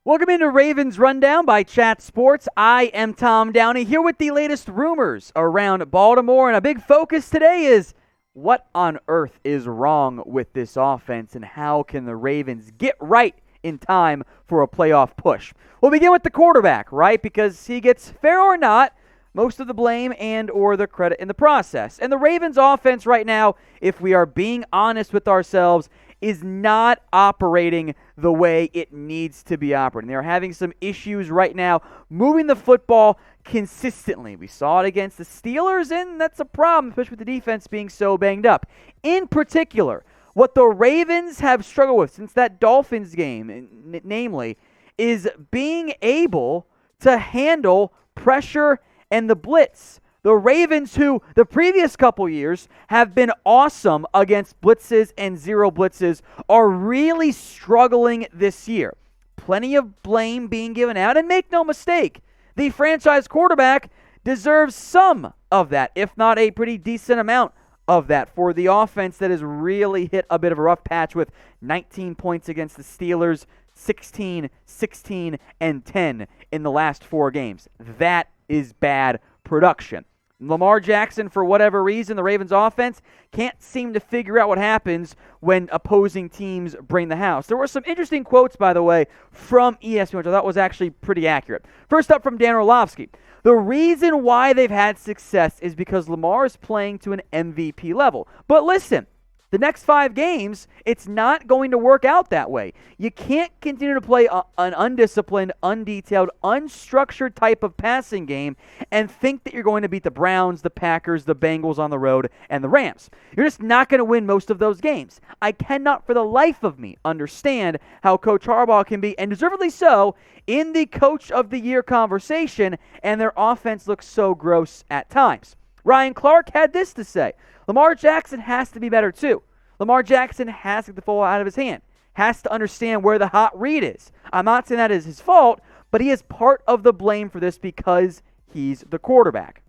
Welcome into Ravens Rundown by Chat Sports. I am Tom Downey here with the latest rumors around Baltimore, and a big focus today is what on earth is wrong with this offense and how can the Ravens get right in time for a playoff push. We'll begin with the quarterback, right? Because he gets, fair or not, most of the blame and or the credit in the process. And the Ravens offense right now, if we are being honest with ourselves, is not operating the way it needs to be operating. They're having some issues right now moving the football consistently. We saw it against the Steelers, and that's a problem, especially with the defense being so banged up. In particular, what the Ravens have struggled with since that Dolphins game, namely, is being able to handle pressure and the blitz. The Ravens, who the previous couple years have been awesome against blitzes and zero blitzes, are really struggling this year. Plenty of blame being given out, and make no mistake, the franchise quarterback deserves some of that, if not a pretty decent amount of that, for the offense that has really hit a bit of a rough patch with 19 points against the Steelers, 16, 16, and 10 in the last 4 games. That is bad production. Lamar Jackson, for whatever reason, the Ravens offense can't seem to figure out what happens when opposing teams bring the house. There were some interesting quotes, by the way, from ESPN, which I thought was actually pretty accurate. First up from Dan Orlovsky. The reason why they've had success is because Lamar is playing to an MVP level. But listen, the next 5 games, it's not going to work out that way. You can't continue to play an undisciplined, undetailed, unstructured type of passing game and think that you're going to beat the Browns, the Packers, the Bengals on the road, and the Rams. You're just not going to win most of those games. I cannot for the life of me understand how Coach Harbaugh can be, and deservedly so, in the Coach of the Year conversation, and their offense looks so gross at times. Ryan Clark had this to say: Lamar Jackson has to be better too. Lamar Jackson has to get the ball out of his hand, has to understand where the hot read is. I'm not saying that is his fault, but he is part of the blame for this because he's the quarterback.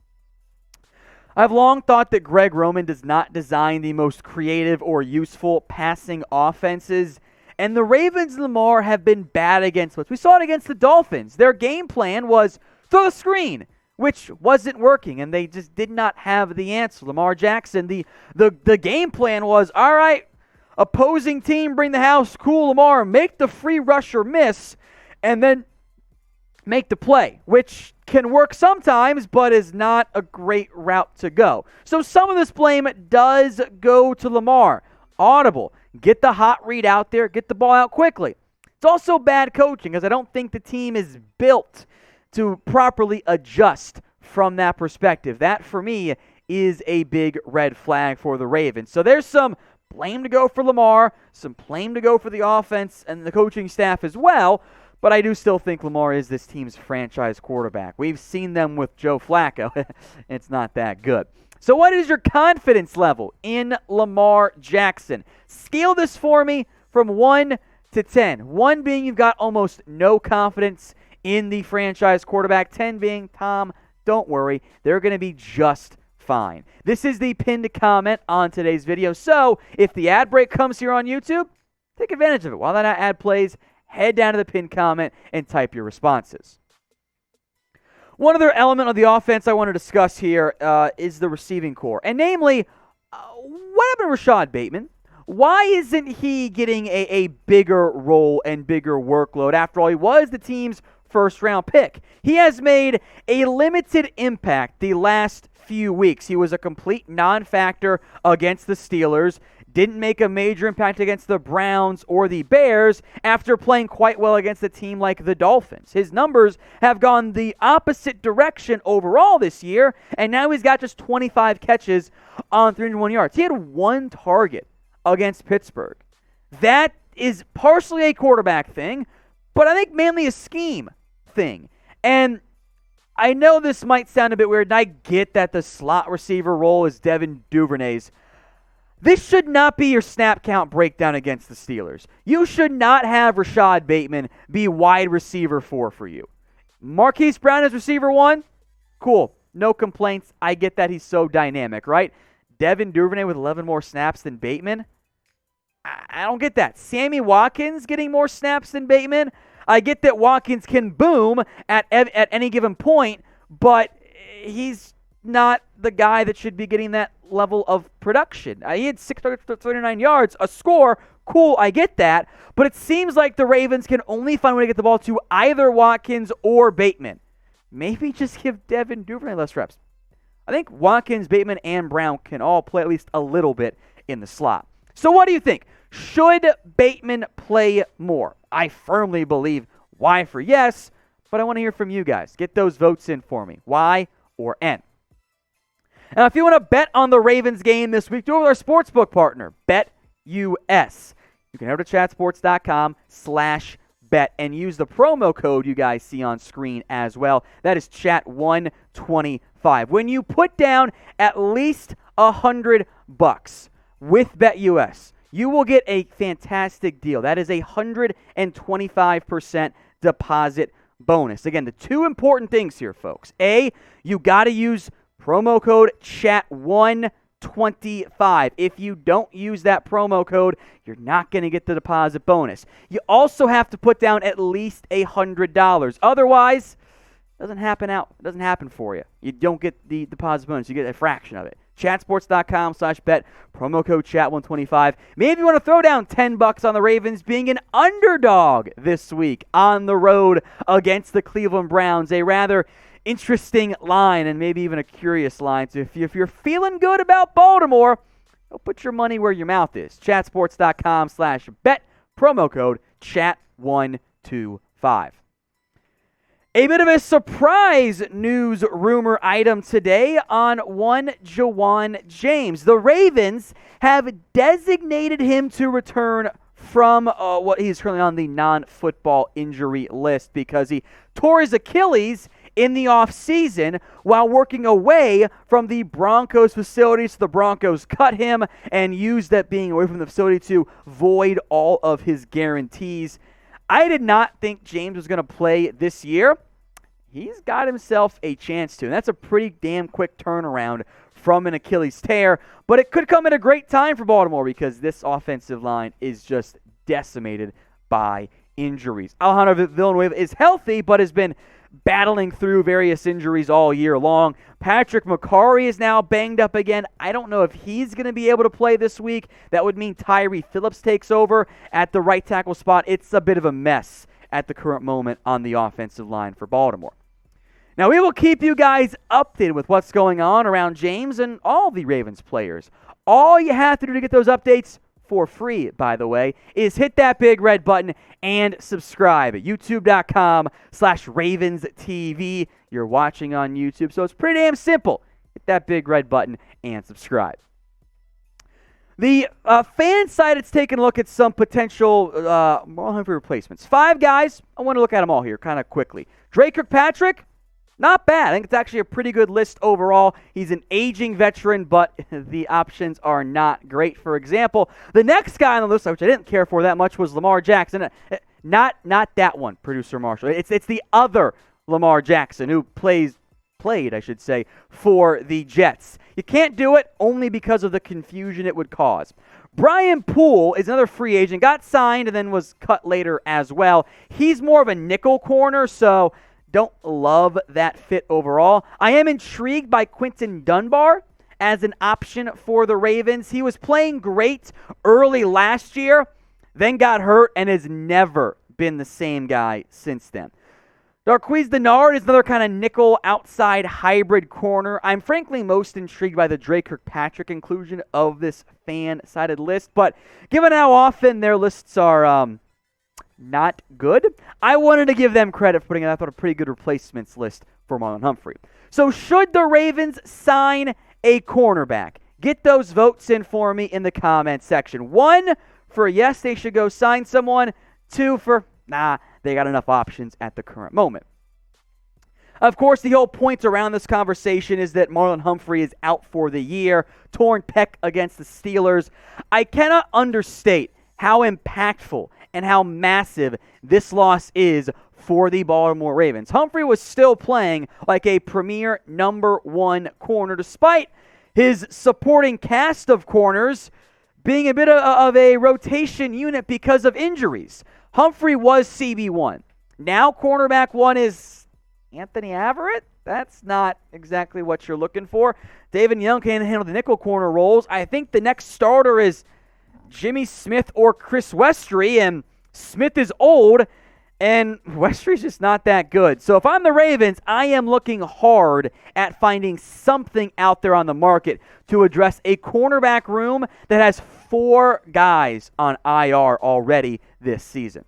I've long thought that Greg Roman does not design the most creative or useful passing offenses, and the Ravens and Lamar have been bad against us. We saw it against the Dolphins. Their game plan was throw the screen, which wasn't working, and they just did not have the answer. Lamar Jackson, the game plan was, all right, opposing team, bring the house, cool, Lamar, make the free rusher miss, and then make the play, which can work sometimes, but is not a great route to go. So some of this blame does go to Lamar. Audible, get the hot read out there, get the ball out quickly. It's also bad coaching, because I don't think the team is built to properly adjust from that perspective. That, for me, is a big red flag for the Ravens. So there's some blame to go for Lamar, some blame to go for the offense and the coaching staff as well, but I do still think Lamar is this team's franchise quarterback. We've seen them with Joe Flacco. It's not that good. So what is your confidence level in Lamar Jackson? Scale this for me from 1 to 10. 1 being you've got almost no confidence in the franchise quarterback. 10 being, Tom, don't worry, they're going to be just fine. This is the pinned comment on today's video. So if the ad break comes here on YouTube, take advantage of it. While that ad plays, head down to the pinned comment and type your responses. One other element of the offense I want to discuss here is the receiving core. And namely, what happened to Rashod Bateman? Why isn't he getting a bigger role and bigger workload? After all, he was the team's first-round pick. He has made a limited impact the last few weeks. He was a complete non-factor against the Steelers, didn't make a major impact against the Browns or the Bears after playing quite well against a team like the Dolphins. His numbers have gone the opposite direction overall this year, and now he's got just 25 catches on 301 yards. He had 1 target against Pittsburgh. That is partially a quarterback thing, but I think mainly a scheme thing. And I know this might sound a bit weird, and I get that the slot receiver role is Devin Duvernay's. This should not be your snap count breakdown against the Steelers. You should not have Rashod Bateman be wide receiver 4 for you. Marquise Brown as receiver 1, cool, no complaints. I get that he's so dynamic, right? Devin Duvernay with 11 more snaps than Bateman, I don't get that. Sammy Watkins getting more snaps than Bateman, I get that Watkins can boom at any given point, but he's not the guy that should be getting that level of production. He had 639 yards, a score. Cool, I get that. But it seems like the Ravens can only find a way to get the ball to either Watkins or Bateman. Maybe just give Devin Duvernay less reps. I think Watkins, Bateman, and Brown can all play at least a little bit in the slot. So what do you think? Should Bateman play more? I firmly believe Y for yes, but I want to hear from you guys. Get those votes in for me. Y or N. Now, if you want to bet on the Ravens game this week, do it with our sportsbook partner, BetUS. You can head to chatsports.com/bet and use the promo code you guys see on screen as well. That is chat125. When you put down at least $100 with BetUS, you will get a fantastic deal. That is a 125% deposit bonus. Again, the two important things here, folks. A, you got to use promo code chat125. If you don't use that promo code, you're not going to get the deposit bonus. You also have to put down at least $100. Otherwise, it doesn't happen for you. You don't get the deposit bonus. You get a fraction of it. Chatsports.com/bet, promo code chat125. Maybe you want to throw down $10 on the Ravens being an underdog this week on the road against the Cleveland Browns. A rather interesting line and maybe even a curious line. So if you're feeling good about Baltimore, go put your money where your mouth is. Chatsports.com/bet, promo code chat125. A bit of a surprise news rumor item today on one JaWuan James. The Ravens have designated him to return from what he's currently on the non-football injury list because he tore his Achilles in the offseason while working away from the Broncos facility. So the Broncos cut him and used that being away from the facility to void all of his guarantees. I did not think James was going to play this year. He's got himself a chance to, and that's a pretty damn quick turnaround from an Achilles tear. But it could come at a great time for Baltimore because this offensive line is just decimated by injuries. Alejandro Villanueva is healthy, but has been battling through various injuries all year long. Patrick McCarry is now banged up again. I don't know if he's going to be able to play this week. That would mean Tyree Phillips takes over at the right tackle spot. It's a bit of a mess at the current moment on the offensive line for Baltimore. Now, we will keep you guys updated with what's going on around James and all the Ravens players. All you have to do to get those updates, for free, by the way, is hit that big red button and subscribe at youtube.com/RavensTV. You're watching on YouTube, so it's pretty damn simple. Hit that big red button and subscribe. The fan side has taken a look at some potential Marlon Humphrey replacements. 5 guys. I want to look at them all here kind of quickly. Dre Kirkpatrick. Not bad. I think it's actually a pretty good list overall. He's an aging veteran, but the options are not great. For example, the next guy on the list, which I didn't care for that much, was Lamar Jackson. Not that one, producer Marshall. It's the other Lamar Jackson who played, I should say, for the Jets. You can't do it only because of the confusion it would cause. Brian Poole is another free agent, got signed and then was cut later as well. He's more of a nickel corner, so don't love that fit overall. I am intrigued by Quinton Dunbar as an option for the Ravens. He was playing great early last year, then got hurt, and has never been the same guy since then. Darqueze Dennard is another kind of nickel outside hybrid corner. I'm frankly most intrigued by the Dre Kirkpatrick inclusion of this fan-sided list, but given how often their lists are not good, I wanted to give them credit for putting out, I thought, a pretty good replacements list for Marlon Humphrey. So should the Ravens sign a cornerback? Get those votes in for me in the comment section. 1 for yes, they should go sign someone. 2 for nah, they got enough options at the current moment. Of course, the whole point around this conversation is that Marlon Humphrey is out for the year, torn pec against the Steelers. I cannot understate how impactful and how massive this loss is for the Baltimore Ravens. Humphrey was still playing like a premier number 1 corner, despite his supporting cast of corners being a bit of a rotation unit because of injuries. Humphrey was CB1. Now cornerback 1 is Anthony Averett. That's not exactly what you're looking for. David Young can handle the nickel corner roles. I think the next starter is Jimmy Smith or Chris Westry, and Smith is old, and Westry's just not that good. So if I'm the Ravens, I am looking hard at finding something out there on the market to address a cornerback room that has 4 guys on IR already this season.